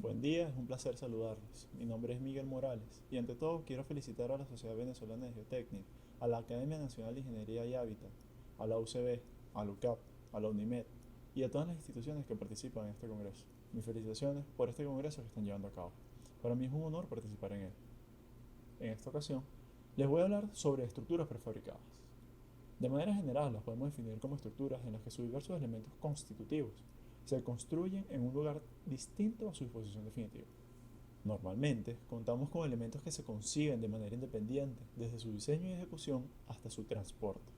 Buen día, es un placer saludarlos. Mi nombre es Miguel Morales y ante todo quiero felicitar a la Sociedad Venezolana de Geotecnia, a la Academia Nacional de Ingeniería y Hábitat, a la UCB, a la UCAP, a la UNIMED y a todas las instituciones que participan en este congreso. Mis felicitaciones por este congreso que están llevando a cabo. Para mí es un honor participar en él. En esta ocasión, les voy a hablar sobre estructuras prefabricadas. De manera general, las podemos definir como estructuras en las que sus diversos elementos constitutivos se construyen en un lugar distinto a su disposición definitiva. Normalmente, contamos con elementos que se consiguen de manera independiente, desde su diseño y ejecución hasta su transporte,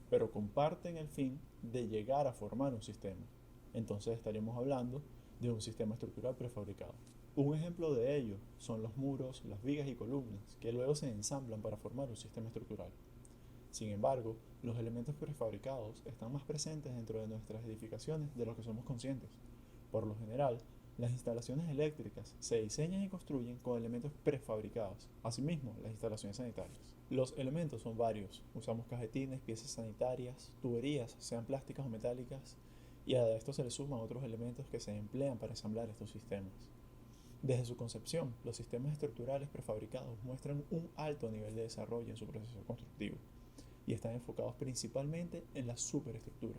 pero comparten el fin de llegar a formar un sistema. Entonces estaríamos hablando de un sistema estructural prefabricado. Un ejemplo de ello son los muros, las vigas y columnas, que luego se ensamblan para formar un sistema estructural. Sin embargo, los elementos prefabricados están más presentes dentro de nuestras edificaciones de lo que somos conscientes. Por lo general, las instalaciones eléctricas se diseñan y construyen con elementos prefabricados, asimismo las instalaciones sanitarias. Los elementos son varios, usamos cajetines, piezas sanitarias, tuberías, sean plásticas o metálicas, y a esto se le suman otros elementos que se emplean para ensamblar estos sistemas. Desde su concepción, los sistemas estructurales prefabricados muestran un alto nivel de desarrollo en su proceso constructivo y están enfocados principalmente en la superestructura,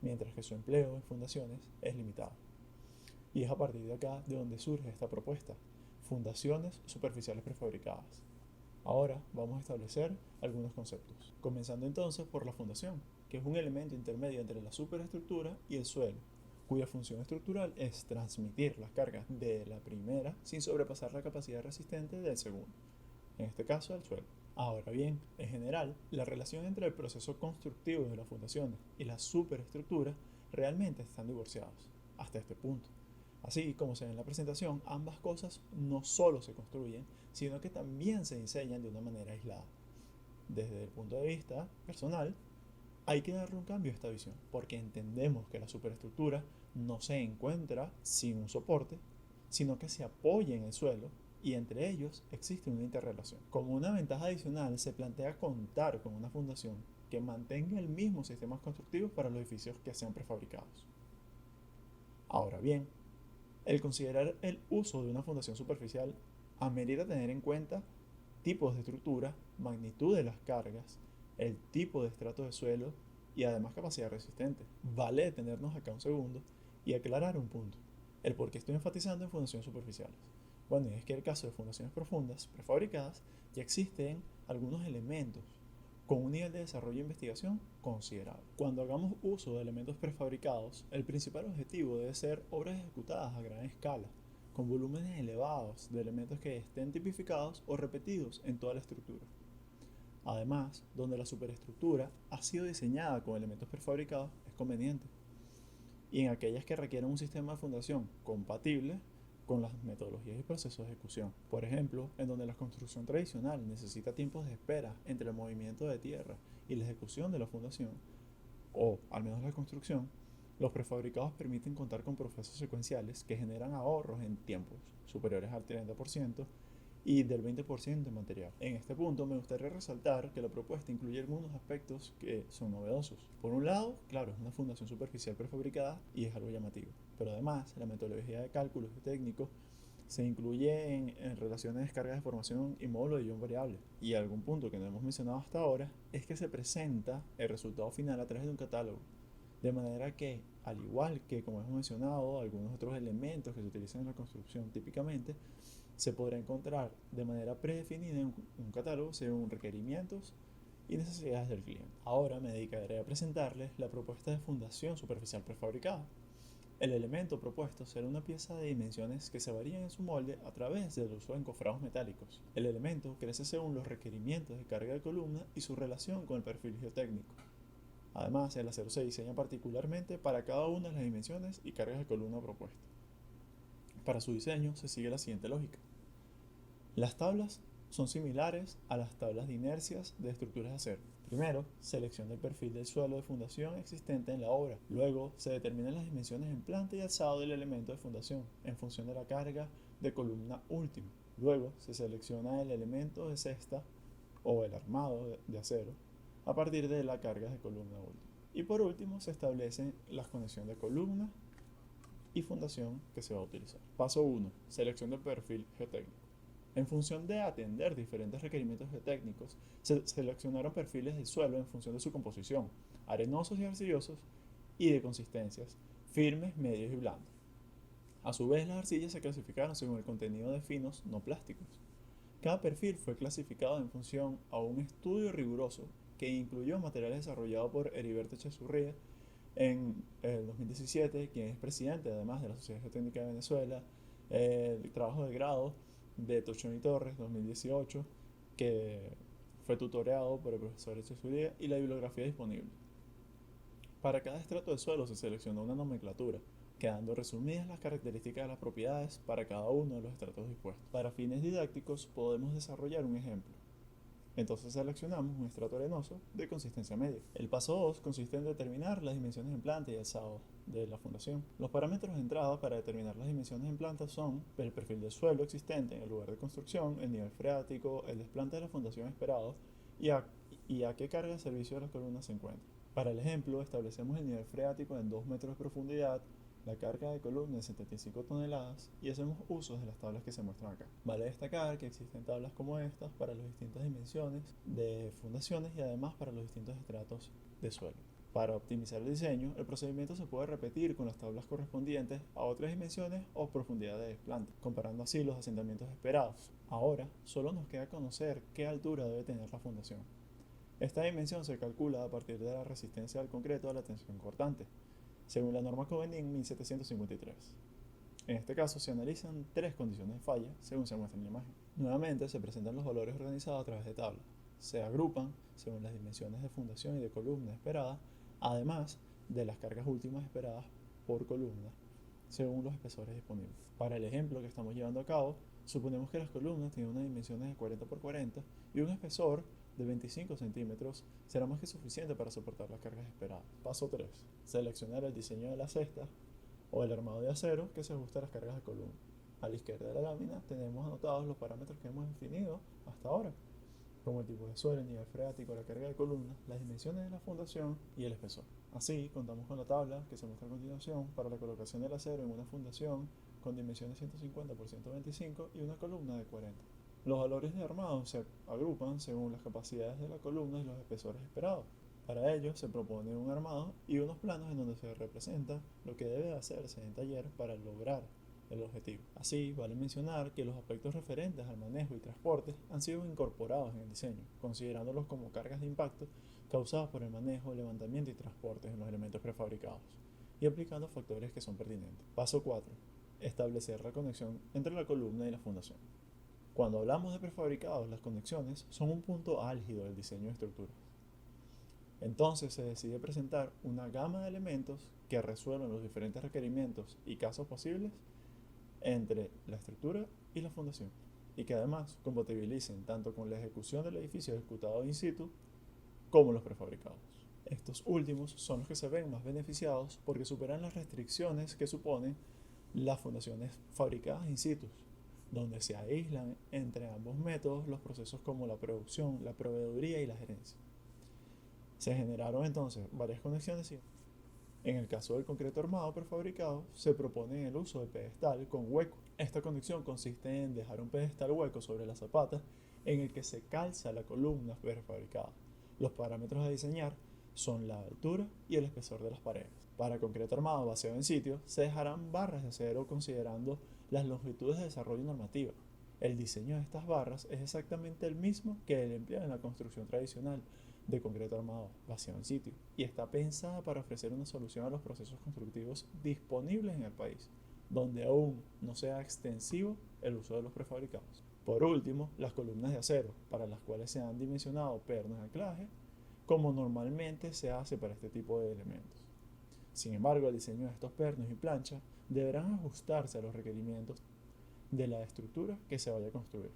mientras que su empleo en fundaciones es limitado. Y es a partir de acá de donde surge esta propuesta, fundaciones superficiales prefabricadas. Ahora vamos a establecer algunos conceptos, comenzando entonces por la fundación, que es un elemento intermedio entre la superestructura y el suelo, cuya función estructural es transmitir las cargas de la primera sin sobrepasar la capacidad resistente del segundo, en este caso el suelo. Ahora bien, en general, la relación entre el proceso constructivo de las fundaciones y la superestructura realmente están divorciados, hasta este punto. Así como se ve en la presentación, ambas cosas no solo se construyen, sino que también se diseñan de una manera aislada. Desde el punto de vista personal, hay que darle un cambio a esta visión, porque entendemos que la superestructura no se encuentra sin un soporte, sino que se apoya en el suelo y entre ellos existe una interrelación. Como una ventaja adicional, se plantea contar con una fundación que mantenga el mismo sistema constructivo para los edificios que sean prefabricados. Ahora bien, el considerar el uso de una fundación superficial amerita tener en cuenta tipos de estructura, magnitud de las cargas, el tipo de estrato de suelo y además capacidad resistente. Vale detenernos acá un segundo y aclarar un punto, el por qué estoy enfatizando en fundaciones superficiales. Bueno, y es que en el caso de fundaciones profundas, prefabricadas, ya existen algunos elementos con un nivel de desarrollo e investigación considerable. Cuando hagamos uso de elementos prefabricados, el principal objetivo debe ser obras ejecutadas a gran escala, con volúmenes elevados de elementos que estén tipificados o repetidos en toda la estructura. Además, donde la superestructura ha sido diseñada con elementos prefabricados, es conveniente. Y en aquellas que requieren un sistema de fundación compatible con las metodologías y procesos de ejecución. Por ejemplo, en donde la construcción tradicional necesita tiempos de espera entre el movimiento de tierra y la ejecución de la fundación, o al menos la construcción, los prefabricados permiten contar con procesos secuenciales que generan ahorros en tiempos superiores al 30% y del 20% en material. En este punto me gustaría resaltar que la propuesta incluye algunos aspectos que son novedosos. Por un lado, claro, es una fundación superficial prefabricada y es algo llamativo, pero además la metodología de cálculos y técnicos se incluye en relaciones de descargas de formación y módulo de guión variable. Y algún punto que no hemos mencionado hasta ahora es que se presenta el resultado final a través de un catálogo. De manera que, al igual que como hemos mencionado, algunos otros elementos que se utilizan en la construcción típicamente, se podrá encontrar de manera predefinida en un catálogo según requerimientos y necesidades del cliente. Ahora me dedicaré a presentarles la propuesta de fundación superficial prefabricada. El elemento propuesto será una pieza de dimensiones que se varían en su molde a través del uso de encofrados metálicos. El elemento crece según los requerimientos de carga de columna y su relación con el perfil geotécnico. Además, el acero se diseña particularmente para cada una de las dimensiones y cargas de columna propuestas. Para su diseño se sigue la siguiente lógica. Las tablas son similares a las tablas de inercias de estructuras de acero. Primero, selecciona el perfil del suelo de fundación existente en la obra. Luego, se determinan las dimensiones en planta y alzado del elemento de fundación en función de la carga de columna última. Luego, se selecciona el elemento de cesta o el armado de acero a partir de la carga de columna última. Y por último, se establecen las conexiones de columna y fundación que se va a utilizar. Paso 1. Selección del perfil geotécnico. En función de atender diferentes requerimientos geotécnicos, se seleccionaron perfiles del suelo en función de su composición, arenosos y arcillosos, y de consistencias, firmes, medios y blandos. A su vez, las arcillas se clasificaron según el contenido de finos no plásticos. Cada perfil fue clasificado en función a un estudio riguroso que incluyó materiales desarrollados por Heriberto Echesurría en el 2017, quien es presidente además de la Sociedad Geotécnica de Venezuela, el trabajo de grado de Tochón y Torres 2018, que fue tutoreado por el profesor Echesurría, y la bibliografía disponible. Para cada estrato de suelo se seleccionó una nomenclatura, quedando resumidas las características de las propiedades para cada uno de los estratos dispuestos. Para fines didácticos podemos desarrollar un ejemplo. Entonces seleccionamos un estrato arenoso de consistencia media. El paso 2 consiste en determinar las dimensiones en planta y alzado de la fundación. Los parámetros de entrada para determinar las dimensiones en planta son el perfil del suelo existente en el lugar de construcción, el nivel freático, el desplante de la fundación esperado y a qué carga de servicio de las columnas se encuentra. Para el ejemplo, establecemos el nivel freático en 2 metros de profundidad, la carga de columna de 75 toneladas y hacemos uso de las tablas que se muestran acá. Vale destacar que existen tablas como estas para las distintas dimensiones de fundaciones y además para los distintos estratos de suelo. Para optimizar el diseño, el procedimiento se puede repetir con las tablas correspondientes a otras dimensiones o profundidades de planta, comparando así los asentamientos esperados. Ahora, solo nos queda conocer qué altura debe tener la fundación. Esta dimensión se calcula a partir de la resistencia del concreto a la tensión cortante, según la norma Covenin 1753. En este caso se analizan 3 condiciones de falla, según se muestra en la imagen. Nuevamente se presentan los valores organizados a través de tablas. Se agrupan según las dimensiones de fundación y de columna esperadas, además de las cargas últimas esperadas por columna, según los espesores disponibles. Para el ejemplo que estamos llevando a cabo, suponemos que las columnas tienen unas dimensiones de 40 por 40 y un espesor de 25 centímetros será más que suficiente para soportar las cargas esperadas. Paso 3. Seleccionar el diseño de la cesta o el armado de acero que se ajusta a las cargas de columna. A la izquierda de la lámina tenemos anotados los parámetros que hemos definido hasta ahora, como el tipo de suelo, el nivel freático, la carga de columna, las dimensiones de la fundación y el espesor. Así, contamos con la tabla que se muestra a continuación para la colocación del acero en una fundación con dimensiones 150 por 125 y una columna de 40. Los valores de armado se agrupan según las capacidades de la columna y los espesores esperados. Para ello se propone un armado y unos planos en donde se representa lo que debe hacerse en taller para lograr el objetivo. Así, vale mencionar que los aspectos referentes al manejo y transporte han sido incorporados en el diseño, considerándolos como cargas de impacto causadas por el manejo, levantamiento y transporte en los elementos prefabricados, y aplicando factores que son pertinentes. Paso 4. Establecer la conexión entre la columna y la fundación. Cuando hablamos de prefabricados, las conexiones son un punto álgido del diseño de estructuras. Entonces se decide presentar una gama de elementos que resuelvan los diferentes requerimientos y casos posibles entre la estructura y la fundación, y que además compatibilicen tanto con la ejecución del edificio ejecutado in situ como los prefabricados. Estos últimos son los que se ven más beneficiados porque superan las restricciones que suponen las fundaciones fabricadas in situ, donde se aíslan entre ambos métodos los procesos como la producción, la proveeduría y la gerencia. Se generaron entonces varias conexiones y en el caso del concreto armado prefabricado se propone el uso de pedestal con hueco. Esta conexión consiste en dejar un pedestal hueco sobre la zapata en el que se calza la columna prefabricada. Los parámetros a diseñar son la altura y el espesor de las paredes. Para concreto armado vaciado en sitio se dejarán barras de acero considerando las longitudes de desarrollo normativa. El diseño de estas barras es exactamente el mismo que el empleado en la construcción tradicional de concreto armado vaciado en sitio y está pensada para ofrecer una solución a los procesos constructivos disponibles en el país, donde aún no sea extensivo el uso de los prefabricados. Por último, las columnas de acero, para las cuales se han dimensionado pernos de anclaje, como normalmente se hace para este tipo de elementos. Sin embargo, el diseño de estos pernos y planchas deberán ajustarse a los requerimientos de la estructura que se vaya a construir.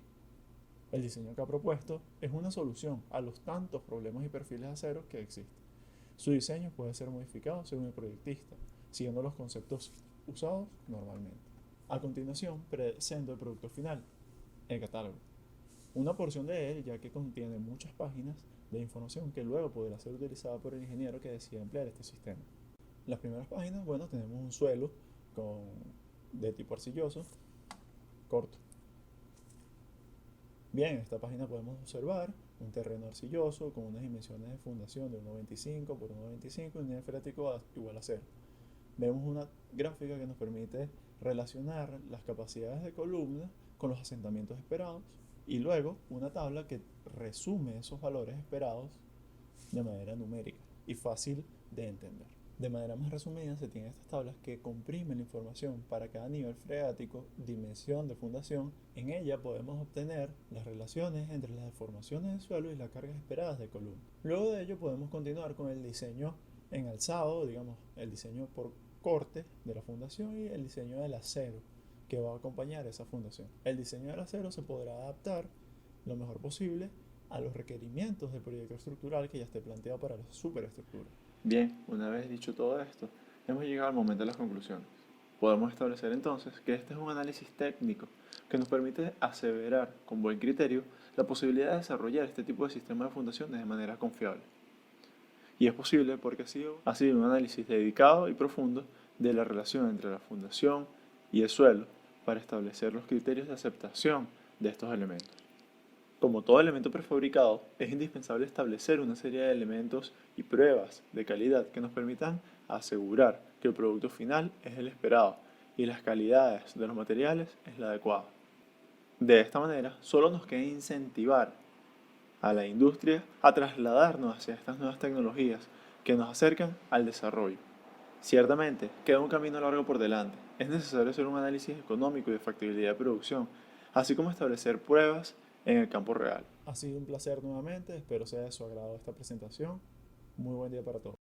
El diseño que ha propuesto es una solución a los tantos problemas y perfiles de acero que existen. Su diseño puede ser modificado según el proyectista, siguiendo los conceptos usados normalmente. A continuación, presento el producto final, el catálogo. Una porción de él, ya que contiene muchas páginas de información que luego podrá ser utilizada por el ingeniero que decida emplear este sistema. Las primeras páginas, bueno, tenemos un suelo de tipo arcilloso, corto. Bien, en esta página podemos observar un terreno arcilloso con unas dimensiones de fundación de 1,25 por 1,25 y un nivel freático igual a 0. Vemos una gráfica que nos permite relacionar las capacidades de columna con los asentamientos esperados y luego una tabla que resume esos valores esperados de manera numérica y fácil de entender. De manera más resumida, se tienen estas tablas que comprimen la información para cada nivel freático, dimensión de fundación. En ella podemos obtener las relaciones entre las deformaciones del suelo y las cargas esperadas de columna. Luego de ello podemos continuar con el diseño en alzado, digamos, el diseño por corte de la fundación y el diseño del acero que va a acompañar esa fundación. El diseño del acero se podrá adaptar lo mejor posible a los requerimientos del proyecto estructural que ya esté planteado para la superestructura. Bien, una vez dicho todo esto, hemos llegado al momento de las conclusiones. Podemos establecer entonces que este es un análisis técnico que nos permite aseverar con buen criterio la posibilidad de desarrollar este tipo de sistemas de fundaciones de manera confiable. Y es posible porque ha sido un análisis dedicado y profundo de la relación entre la fundación y el suelo para establecer los criterios de aceptación de estos elementos. Como todo elemento prefabricado, es indispensable establecer una serie de elementos y pruebas de calidad que nos permitan asegurar que el producto final es el esperado y las calidades de los materiales es la adecuada. De esta manera, solo nos queda incentivar a la industria a trasladarnos hacia estas nuevas tecnologías que nos acercan al desarrollo. Ciertamente, queda un camino largo por delante. Es necesario hacer un análisis económico y de factibilidad de producción, así como establecer pruebas en el campo real. Ha sido un placer nuevamente, espero sea de su agrado esta presentación. Muy buen día para todos.